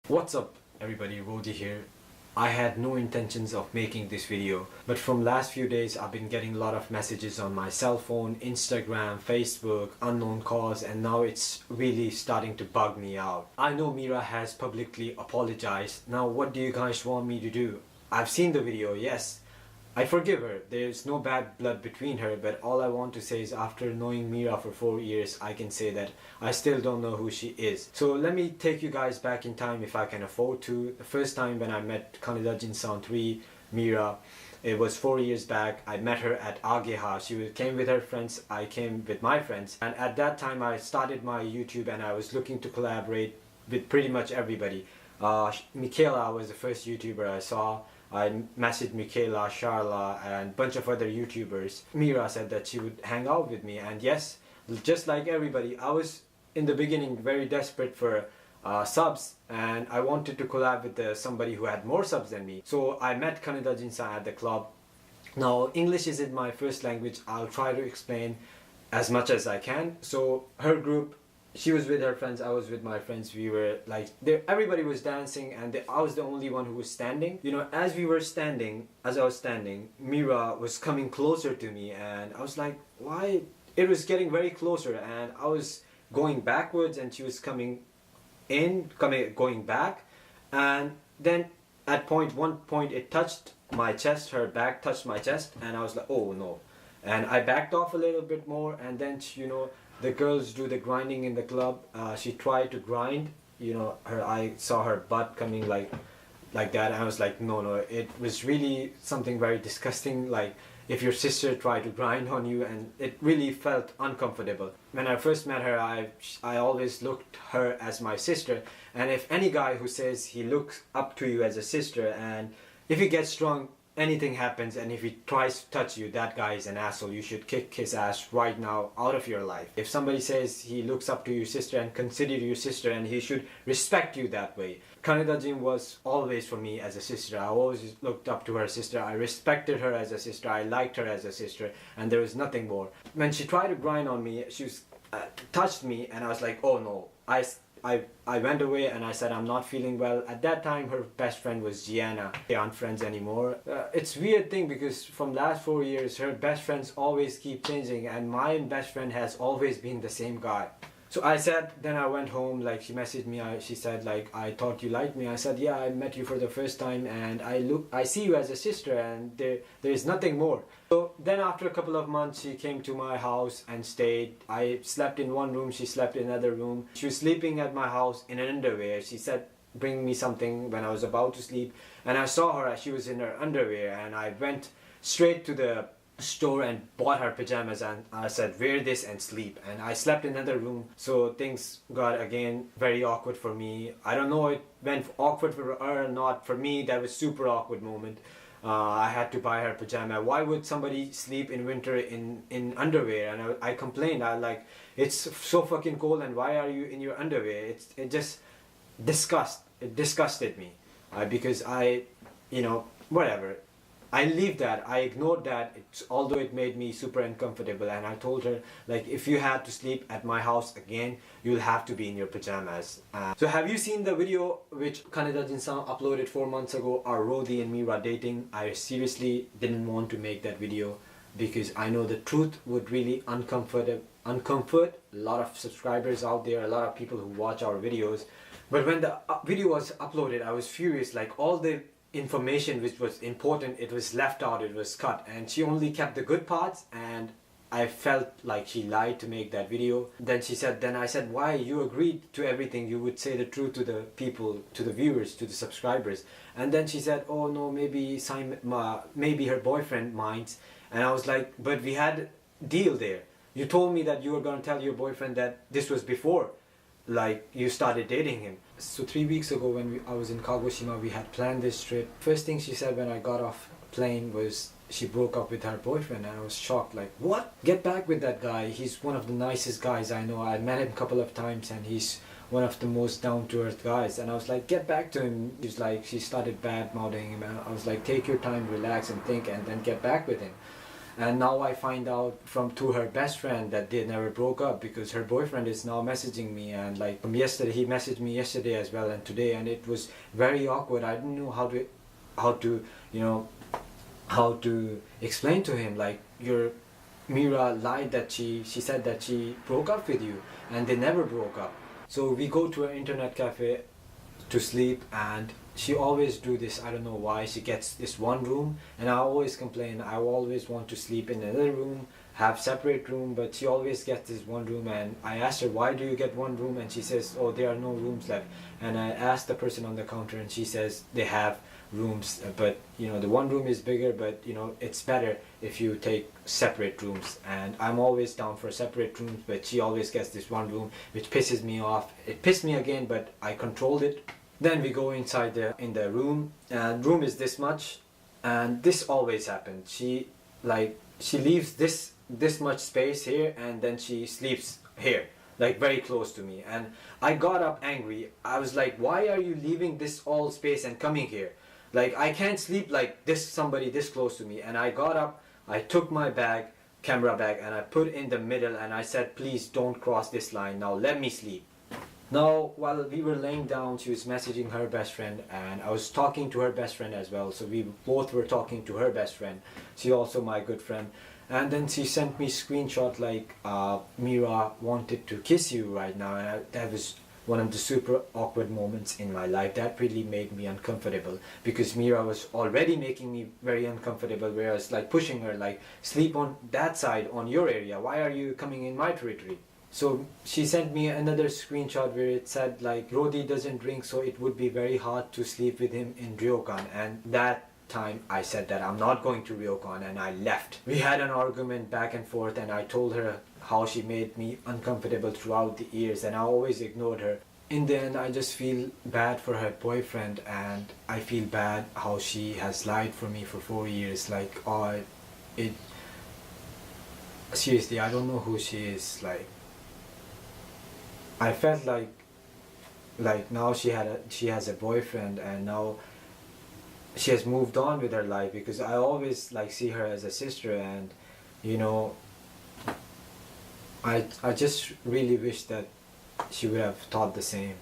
What's up everybody, Rodi here. I had no intentions of making this video, but from last few days I've been getting a lot of messages on my cell phone, Instagram, Facebook, unknown calls, and now it's really starting to bug me out. I know Mira has publicly apologized. Now what do you guys want me to do? I've seen the video, yes. I forgive her. There's no bad blood between her, but all I want to say is after knowing Mira for 4 years, I can say that I still don't know who she is. So let me take you guys back in time if I can afford to. The first time when I met Kanadajin3, Mira, it was 4 years back. I met her at Ageha. She came with her friends, I came with my friends. And at that time I started my YouTube and I was looking to collaborate with pretty much everybody. Michaela was the first YouTuber I saw. I messaged Michaela, Sharla, and a bunch of other YouTubers. Mira said that she would hang out with me, and yes, just like everybody, I was in the beginning very desperate for subs, and I wanted to collab with somebody who had more subs than me. So I met Kanadajin3 at the club. Now English isn't my first language. I'll try to explain as much as I can. So her group, she was with her friends, I was with my friends. We were like, everybody was dancing and I was the only one who was standing. You know, as I was standing, Mira was coming closer to me and I was like, why? It was getting very closer and I was going backwards and she was going back. And then at one point it touched my chest, her back touched my chest, and I was like, oh no. And I backed off a little bit more, and then, you know, the girls do the grinding in the club. She tried to grind, you know, I saw her butt coming like that, and I was like, no, it was really something very disgusting, like if your sister tried to grind on you, and it really felt uncomfortable. When I first met her, I always looked her as my sister, and if any guy who says he looks up to you as a sister, and if he gets drunk, anything happens, and if he tries to touch you, that guy is an asshole. You should kick his ass right now out of your life. If somebody says he looks up to your sister and consider you sister, and he should respect you that way. Kanadajin was always for me as a sister. I always looked up to her sister. I respected her as a sister. I liked her as a sister, and there was nothing more. When she tried to grind on me, she touched me, and I was like, oh no. I went away and I said I'm not feeling well. At that time her best friend was Gianna. They aren't friends anymore. It's a weird thing because from last 4 years her best friends always keep changing, and my best friend has always been the same guy. So I said, then I went home, like she messaged me, she said like, I thought you liked me. I said, yeah, I met you for the first time and I see you as a sister, and there is nothing more. So then after a couple of months she came to my house and stayed. I slept in one room, she slept in another room. She was sleeping at my house in an underwear. She said, bring me something when I was about to sleep, and I saw her as she was in her underwear, and I went straight to the store and bought her pajamas, and I said, wear this and sleep. And I slept in another room, so things got again very awkward for me. I don't know it went awkward for her or not. For me that was super awkward moment. I had to buy her pajama. Why would somebody sleep in winter in underwear? And I complained. I like, it's so fucking cold and why are you in your underwear? It just disgusted me, because you know, whatever. I leave that, I ignored that, although it made me super uncomfortable, and I told her, like, if you had to sleep at my house again, you'll have to be in your pajamas. So have you seen the video which Kanadajin3 uploaded 4 months ago, our Rodi and Mira dating? I seriously didn't want to make that video because I know the truth would really uncomfort a lot of subscribers out there, a lot of people who watch our videos. But when the video was uploaded, I was furious, like all the information which was important, it was left out, it was cut, and she only kept the good parts, and I felt like she lied to make that video. Then I said, why? You agreed to everything, you would say the truth to the people, to the viewers, to the subscribers. And then she said, oh no, maybe her boyfriend minds. And I was like, but we had a deal there. You told me that you were going to tell your boyfriend that this was before, like, you started dating him. So 3 weeks ago when I was in Kagoshima, we had planned this trip. First thing she said when I got off plane was she broke up with her boyfriend, and I was shocked, like, what? Get back with that guy. He's one of the nicest guys I know. I met him a couple of times and he's one of the most down-to-earth guys. And I was like, get back to him. She's like, she started bad-mouthing him, and I was like, take your time, relax and think, and then get back with him. And now I find out from through her best friend that they never broke up, because her boyfriend is now messaging me, and like from yesterday, he messaged me yesterday as well and today, and it was very awkward. I didn't know how to you know how to explain to him, like, your Mira lied that she said that she broke up with you, and they never broke up. So we go to an internet cafe to sleep, and she always do this. I don't know why. She gets this one room, and I always complain. I always want to sleep in another room, have separate room, but she always gets this one room. And I asked her, why do you get one room? And she says, oh, there are no rooms left. And I asked the person on the counter, and she says they have rooms, but the one room is bigger, but it's better if you take separate rooms. And I'm always down for separate rooms, but she always gets this one room, which pisses me off. It pissed me again, but I controlled it. Then we go inside in the room, and room is this much, and this always happens. She leaves this much space here, and then she sleeps here, like very close to me. And I got up angry. I was like, why are you leaving this all space and coming here? Like, I can't sleep like this, somebody this close to me. And I got up, I took my camera bag, and I put it in the middle, and I said, please don't cross this line, now let me sleep. Now, while we were laying down, she was messaging her best friend, and I was talking to her best friend as well. So we both were talking to her best friend. She's also my good friend. And then she sent me screenshot like, Mira wanted to kiss you right now. And that was one of the super awkward moments in my life. That really made me uncomfortable, because Mira was already making me very uncomfortable, whereas like pushing her, like, sleep on that side, on your area. Why are you coming in my territory? So she sent me another screenshot where it said like, Rodi doesn't drink, so it would be very hard to sleep with him in Ryokan. And that time I said that I'm not going to Ryokan, and I left. We had an argument back and forth, and I told her how she made me uncomfortable throughout the years, and I always ignored her. In the end, I just feel bad for her boyfriend, and I feel bad how she has lied for me for 4 years. Like, seriously, I don't know who she is. Like, I felt like now she has a boyfriend, and now she has moved on with her life, because I always like see her as a sister, and I just really wish that she would have thought the same.